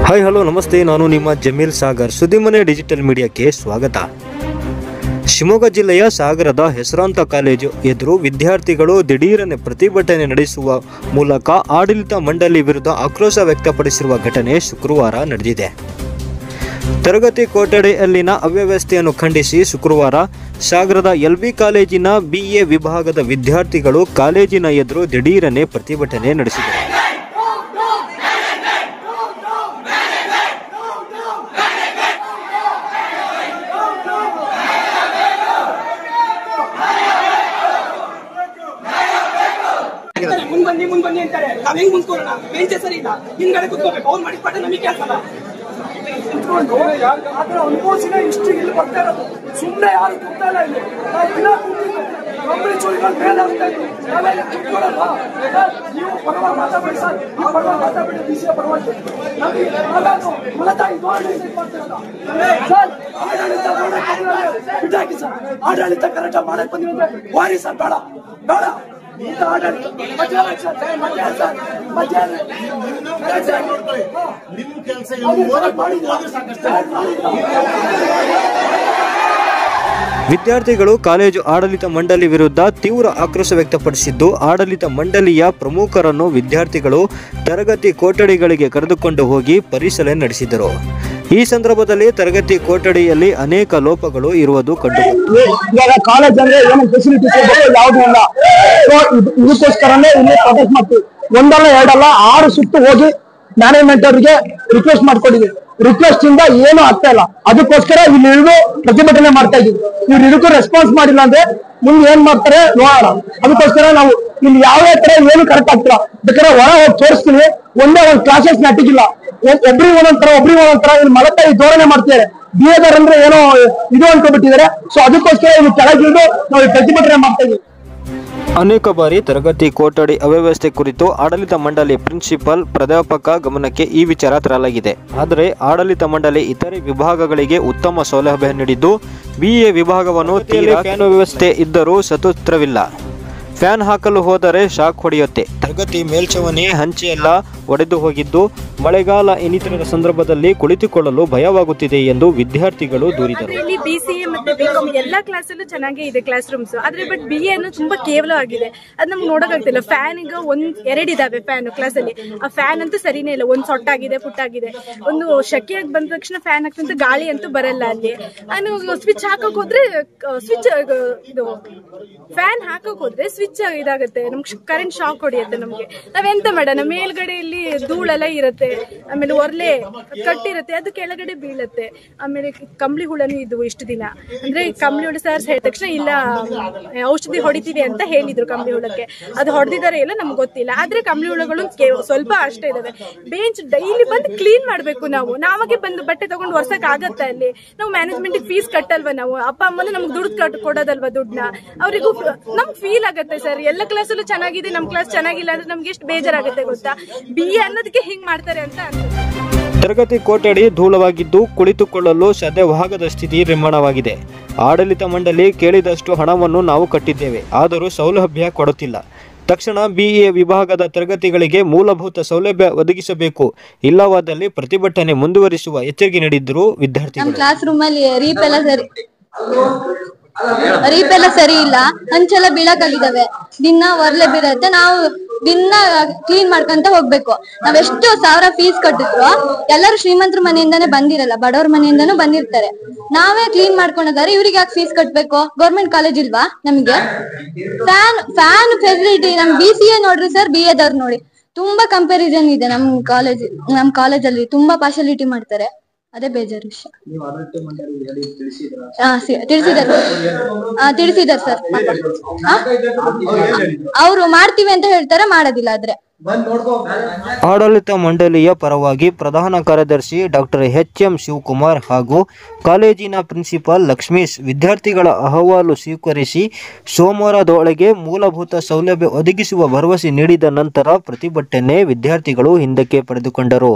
Hi hello ನಮಸ್ತೆ, ನಾನು ನಿಮ್ಮ ಜಮೀಲ್ ಸಾಗರ್. ಸುದ್ದಿಮನೆ ಡಿಜಿಟಲ್ ಮೀಡಿಯಾಕ್ಕೆ ಸ್ವಾಗತ. ಶಿವಮೊಗ್ಗ ಜಿಲ್ಲೆಯ ಸಾಗರದ ಹೆಸರಾಂತ ಕಾಲೇಜು ಎದುರು ವಿದ್ಯಾರ್ಥಿಗಳು ದಿಢೀರನೆ ಪ್ರತಿಭಟನೆ ನಡೆಸುವ ಮೂಲಕ ಆಡಳಿತ ಮಂಡಳಿ ವಿರುದ್ಧ ಆಕ್ರೋಶ ವ್ಯಕ್ತಪಡಿಸಿರುವ ಘಟನೆ ಶುಕ್ರವಾರ ನಡೆದಿದೆ. ತರಗತಿ ಕೊಠಡಿಯಲ್ಲಿನ ಅವ್ಯವಸ್ಥೆಯನ್ನು ಖಂಡಿಸಿ ಶುಕ್ರವಾರ ಸಾಗರದ LB ಕಾಲೇಜಿನ BA ವಿಭಾಗದ ವಿದ್ಯಾರ್ಥಿಗಳು ಕಾಲೇಜಿನ ಎದುರು ದಿಢೀರನೆ ಪ್ರತಿಭಟನೆ ನಡೆಸಿದರು. ಮುಂದೆ ಅಂತಾರೆ. ನಾವ್ ಹೆಂಗ್ ಮುಂದ್ಕೊಳ್ಳೋಣ? ಬೆಂಚೆ ಸರಿ ಇಲ್ಲ, ಹಿಂದ್ಗಡೆ ಕುತ್ಕೋಬೇಕು. ಅವ್ರು ಮಾಡಿದ ಪಾಠ ನಮಗೆ ಕೆಲಸಲ್ಲ. ಅನುಭವಿಸಿದ ಇಷ್ಟು ಇಲ್ಲಿ ಬರ್ತಾ ಇರೋದು ಸುಮ್ಮನೆ ಯಾರು ಕೂಗ್ತಾ ಇಲ್ಲ. ಇಲ್ಲಿ ನಾವು ದಿನ ಕೂಗ್ತಿದ್ದು ಕಂಬಳಿ ಚೂರಿಗಳು ಮೇಲೆ ಆಗ್ತಾ ಇದ್ವಿ. ನಾವೆಲ್ಲ ಕೂತ್ಕೊಳ್ಳಲ್ವಾ? ನೀವು ಪರವಾಗಿ ಮಾತಾಡಿ ಸರ್, ನೀವು ಪರವಾಗಿ ಮಾತಾಡಿ BCA ಪರವಾಗಿ ನಮಗೆ ಮಲತಾಯಿ ಮಾಡ್ತಿರಲ್ಲ ಸರ್. ಆಡಳಿತ ಬಿಟ್ಟಾಕಿ ಸರ್, ಆಡಳಿತ ಕರೆಕ್ಟಾಗಿ ಮಾಡಕ್ ಬಂದಿರೋದ್ರೆ ವಾರಿ ಸರ್. ಬೇಡ ಬೇಡ ಇಂಥ ಆಡಳಿತ ವಿದ್ಯಾರ್ಥಿಗಳು ಕಾಲೇಜು ಆಡಳಿತ ಮಂಡಳಿ ವಿರುದ್ಧ ತೀವ್ರ ಆಕ್ರೋಶ ವ್ಯಕ್ತಪಡಿಸಿದ್ದು, ಆಡಳಿತ ಮಂಡಳಿಯ ಪ್ರಮುಖರನ್ನು ವಿದ್ಯಾರ್ಥಿಗಳು ತರಗತಿ ಕೊಠಡಿಗಳಿಗೆ ಕರೆದುಕೊಂಡು ಹೋಗಿ ಪರಿಶೀಲನೆ ನಡೆಸಿದರು. ಈ ಸಂದರ್ಭದಲ್ಲಿ ತರಗತಿ ಕೊಠಡಿಯಲ್ಲಿ ಅನೇಕ ಲೋಪಗಳು ಇರುವುದು ಕಂಡುಬಂತು. ಇವಾಗ ಕಾಲೇಜ್ ಅಂದ್ರೆ ಏನು ಫೆಸಿಲಿಟೀಸ್ ಯಾವ್ದು ಇಲ್ಲ. ಇದಕ್ಕೋಸ್ಕರನೇ ಇಲ್ಲಿ ಪ್ರೊಟೆಸ್ಟ್ ಮಾಡ್ತೀವಿ. ಒಂದಲ್ಲ ಎರಡಲ್ಲ 6 ಸುತ್ತು ಹೋಗಿ ಮ್ಯಾನೇಜ್ಮೆಂಟ್ ಅವರಿಗೆ ರಿಕ್ವೆಸ್ಟ್ ಮಾಡ್ಕೊಂಡಿದ್ವಿ. ರಿಕ್ವೆಸ್ಟ್ ಇಂದ ಏನು ಆಗ್ತಾ ಇಲ್ಲ. ಅದಕ್ಕೋಸ್ಕರ ಇಲ್ಲಿ ಇಳಿದು ಪ್ರತಿಭಟನೆ ಮಾಡ್ತಾ ಇದೀವಿ. ಇವ್ರು ಇದಕ್ಕೂ ರೆಸ್ಪಾನ್ಸ್ ಮಾಡಿಲ್ಲ ಅಂದ್ರೆ ಮುಂದೆ ಏನ್ ಮಾಡ್ತಾರೆ ನೋಡೋಣ. ಅದಕ್ಕೋಸ್ಕರ ನಾವು ಇಲ್ಲಿ ಯಾವ ತರ ಏನು ಕರೆಕ್ಟ್ ಆಗ್ತಿಲ್ಲ. ಬೇಕಾದ್ರೆ ಹೊರ ಹೋಗಿ ತೋರಿಸ್ತೀವಿ. ಒಂದೇ ಒಂದು ಕ್ಲಾಸಸ್ ನಟಿಗಿಲ್ಲ. ಒಬ್ರಿಗೆ ಒಂದೊಂದರ ಇಲ್ಲಿ ಮಲತಾಯಿ ಧೋರಣೆ ಮಾಡ್ತಿದ್ದಾರೆ. ಬಿಹೇವಿಯರ್ ಅಂದ್ರೆ ಏನೋ ಇದು ಅನ್ಕೊಂಡ್ಬಿಟ್ಟಿದ್ದಾರೆ. ಸೊ ಅದಕ್ಕೋಸ್ಕರ ಇಲ್ಲಿ ಕೆಳಗಿಳಿದು ನಾವು ಪ್ರತಿಭಟನೆ ಮಾಡ್ತಾ ಇದೀವಿ. ಅನೇಕ ಬಾರಿ ತರಗತಿ ಕೊಠಡಿ ಅವ್ಯವಸ್ಥೆ ಕುರಿತು ಆಡಳಿತ ಮಂಡಳಿ ಪ್ರಿನ್ಸಿಪಲ್ ಪ್ರಾಧ್ಯಾಪಕ ಗಮನಕ್ಕೆ ಈ ವಿಚಾರ ತರಲಾಗಿದೆ. ಆದರೆ ಆಡಳಿತ ಮಂಡಳಿ ಇತರೆ ವಿಭಾಗಗಳಿಗೆ ಉತ್ತಮ ಸೌಲಭ್ಯ ನೀಡಿದ್ದು, BA ವಿಭಾಗವನ್ನು ಫ್ಯಾನ್ ವ್ಯವಸ್ಥೆ ಇದ್ದರೂ ಸತುತ್ರವಿಲ್ಲ. ಫ್ಯಾನ್ ಹಾಕಲು ಹೋದರೆ ಶಾಕ್ ಹೊಡೆಯುತ್ತೆ. ತರಗತಿ ಮೇಲ್ಛಾವಣಿ ಹಂಚೆಯೆಲ್ಲ ಒಡೆದು ಹೋಗಿದ್ದು, ಮಳೆಗಾಲ ಇನ್ನಿತರ ಸಂದರ್ಭದಲ್ಲಿ ಕುಳಿತುಕೊಳ್ಳಲು ಭಯವಾಗುತ್ತಿದೆ ಎಂದು ವಿದ್ಯಾರ್ಥಿಗಳು ದೂರಿದರು. ಇಲ್ಲಿ BCA ಮತ್ತೆ BCom ಎಲ್ಲಾ ಕ್ಲಾಸಲ್ಲೂ ಚೆನ್ನಾಗೇ ಇದೆ ಕ್ಲಾಸ್ ರೂಮ್ಸ್. ಆದ್ರೆ ಬಟ್ BA ಅನ್ನು ತುಂಬಾ ಕೇವಲವಾಗಿದೆ. ಅದ್ ನಮ್ಗೆ ನೋಡಕ್ಕಾಗ್ತಿಲ್ಲ. ಫ್ಯಾನ್ ಈಗ 2 ಇದಾವೆ ಫ್ಯಾನ್ ಕ್ಲಾಸ್ ಅಲ್ಲಿ. ಆ ಫ್ಯಾನ್ ಅಂತೂ ಸರಿನೇ ಇಲ್ಲ. ಒಂದು ಸೊಟ್ಟಾಗಿದೆ, ಪುಟ್ಟಾಗಿದೆ. ಒಂದು ಶೆಕೆಯಾಗಿ ಬಂದ ತಕ್ಷಣ ಫ್ಯಾನ್ ಹಾಕ್ತಂತ ಗಾಳಿ ಅಂತೂ ಬರಲ್ಲ ಅಲ್ಲಿ. ನಾನು ಸ್ವಿಚ್ ಹಾಕಕ್ ಹೋದ್ರೆ ಸ್ವಿಚ್ ಇದು ಫ್ಯಾನ್ ಹಾಕಕ್ ಹೋದ್ರೆ ಸ್ವಿಚ್ ಇದಾಗುತ್ತೆ. ನಮ್ಗೆ ಕರೆಂಟ್ ಶಾಕ್ ಹೊಡಿಯುತ್ತೆ. ನಮ್ಗೆ ನಾವೆಂತ ಮಾಡೋಣ? ಮೇಲ್ಗಡೆಯಲ್ಲಿ ಧೂಳೆಲ್ಲ ಇರುತ್ತೆ, ಆಮೇಲೆ ಒರ್ಲೆ ಕಟ್ಟಿರುತ್ತೆ, ಅದು ಕೆಳಗಡೆ ಬೀಳುತ್ತೆ. ಆಮೇಲೆ ಕಂಬಳಿ ಹುಳನು ಇದ್ವು ಇಷ್ಟು ದಿನ. ಅಂದ್ರೆ ಕಂಬಳಿ ಹುಳ ಸರ್ ಹೇಳಿದ ತಕ್ಷಣ ಇಲ್ಲ ಔಷಧಿ ಹೊಡಿತೀವಿ ಅಂತ ಹೇಳಿದ್ರು. ಕಂಬಳಿ ಹುಳಕ್ಕೆ ಅದು ಹೊಡೆದಿದ್ದಾರೆ ಇಲ್ಲ ನಮ್ಗೆ ಗೊತ್ತಿಲ್ಲ. ಆದ್ರೆ ಕಂಬಳಿ ಹುಳಗಳು ಸ್ವಲ್ಪ ಅಷ್ಟೇ ಇದಾವೆ. ಬೆಂಚ್ ಡೈಲಿ ಬಂದು ಕ್ಲೀನ್ ಮಾಡ್ಬೇಕು. ನಾವಾಗೆ ಬಂದು ಬಟ್ಟೆ ತಗೊಂಡು ಒರ್ಸಕ್ ಆಗತ್ತೆ ಅಲ್ಲಿ? ನಾವು ಮ್ಯಾನೇಜ್ಮೆಂಟ್ ಫೀಸ್ ಕಟ್ಟಲ್ವಾ? ನಾವು ಅಪ್ಪ ಅಮ್ಮನ ನಮ್ಗೆ ದುಡ್ಡು ಕೊಡೋದಲ್ವಾ ದುಡ್ಡನ್ನ? ಅವರಿಗೂ ನಮ್ಗೆ ಫೀಲ್ ಆಗತ್ತೆ ಸರ್. ಎಲ್ಲ ಕ್ಲಾಸಲ್ಲೂ ಚೆನ್ನಾಗಿದೆ, ನಮ್ ಕ್ಲಾಸ್ ಚೆನ್ನಾಗಿಲ್ಲ ಅಂದ್ರೆ ನಮ್ಗೆ ಎಷ್ಟು ಬೇಜಾರಾಗುತ್ತೆ ಗೊತ್ತಾ? BA ಅನ್ನೋದಕ್ಕೆ ಹಿಂಗ್ ಮಾಡ್ತಾರೆ ಅಂತ ಅನ್ಸುತ್ತೆ. ತರಗತಿ ಕೊಠಡಿ ಧೂಳವಾಗಿದ್ದು ಕುಳಿತುಕೊಳ್ಳಲು ಸಾಧ್ಯವಾಗದ ಸ್ಥಿತಿ ನಿರ್ಮಾಣವಾಗಿದೆ. ಆಡಳಿತ ಮಂಡಳಿ ಕೇಳಿದಷ್ಟು ಹಣವನ್ನು ನಾವು ಕಟ್ಟಿದ್ದೇವೆ, ಆದರೂ ಸೌಲಭ್ಯ ಕೊಡುತ್ತಿಲ್ಲ. ತಕ್ಷಣ BA ವಿಭಾಗದ ತರಗತಿಗಳಿಗೆ ಮೂಲಭೂತ ಸೌಲಭ್ಯ ಒದಗಿಸಬೇಕು, ಇಲ್ಲವಾದಲ್ಲಿ ಪ್ರತಿಭಟನೆ ಮುಂದುವರಿಸುವ ಎಚ್ಚರಿಕೆ ನೀಡಿದ್ರು ವಿದ್ಯಾರ್ಥಿಗಳು. ಕ್ಲಾಸ್ ರೂಮ್ ಅಲ್ಲಿ ರೀಪ್ ಎಲ್ಲ ಸರಿ ಇಲ್ಲ. ಹಂಚೆಲ್ಲ ಬೀಳಕ್ಕಾಗಿದ್ದಾವೆ. ದಿನ ಒರ್ಲೆ ಬೀಳತ್ತೆ. ನಾವು ದಿನ ಕ್ಲೀನ್ ಮಾಡ್ಕೊಂತ ಹೋಗ್ಬೇಕು. ನಾವೆಷ್ಟು ಸಾವಿರ ಫೀಸ್ ಕಟ್ಟಿದ್ರು ಎಲ್ಲರೂ ಶ್ರೀಮಂತರ ಮನೆಯಿಂದಾನೇ ಬಂದಿರಲ್ಲ, ಬಡವ್ರ ಮನೆಯಿಂದಾನು ಬಂದಿರ್ತಾರೆ. ನಾವೇ ಕ್ಲೀನ್ ಮಾಡ್ಕೊಂಡಿದ್ದಾರೆ. ಇವ್ರಿಗೆ ಯಾಕೆ ಫೀಸ್ ಕಟ್ಬೇಕು? ಗೌರ್ಮೆಂಟ್ ಕಾಲೇಜ್ ಇಲ್ವಾ ನಮ್ಗೆ? ಫ್ಯಾನ್ ಫೆಸಿಲಿಟಿ ನಮ್ BCA ನೋಡ್ರಿ ಸರ್, BA ದವ್ರು ನೋಡಿ ತುಂಬಾ ಕಂಪ್ಯಾರಿಸನ್ ಇದೆ. ನಮ್ ಕಾಲೇಜಲ್ಲಿ ತುಂಬಾ ಪಾರ್ಶಾಲಿಟಿ ಮಾಡ್ತಾರೆ. ಅದೇ ಬೇಜಾರು ವಿಷಯ. ತಿಳಿಸಿದಾರೆ ಸರ್. ಅವರು ಮಾಡ್ತೀವಿ ಅಂತ ಹೇಳ್ತಾರೆ, ಮಾಡೋದಿಲ್ಲ. ಆದ್ರೆ ಆಡಳಿತ ಮಂಡಳಿಯ ಪರವಾಗಿ ಪ್ರಧಾನ ಕಾರ್ಯದರ್ಶಿ ಡಾಕ್ಟರ್ HM ಶಿವಕುಮಾರ್ ಹಾಗೂ ಕಾಲೇಜಿನ ಪ್ರಿನ್ಸಿಪಾಲ್ ಲಕ್ಷ್ಮೀಶ್ ವಿದ್ಯಾರ್ಥಿಗಳ ಅಹವಾಲು ಸ್ವೀಕರಿಸಿ ಸೋಮವಾರದೊಳಗೆ ಮೂಲಭೂತ ಸೌಲಭ್ಯ ಒದಗಿಸುವ ಭರವಸೆ ನೀಡಿದ ನಂತರ ಪ್ರತಿಭಟನೆ ವಿದ್ಯಾರ್ಥಿಗಳು ಹಿಂದಕ್ಕೆ ಪಡೆದುಕೊಂಡರು.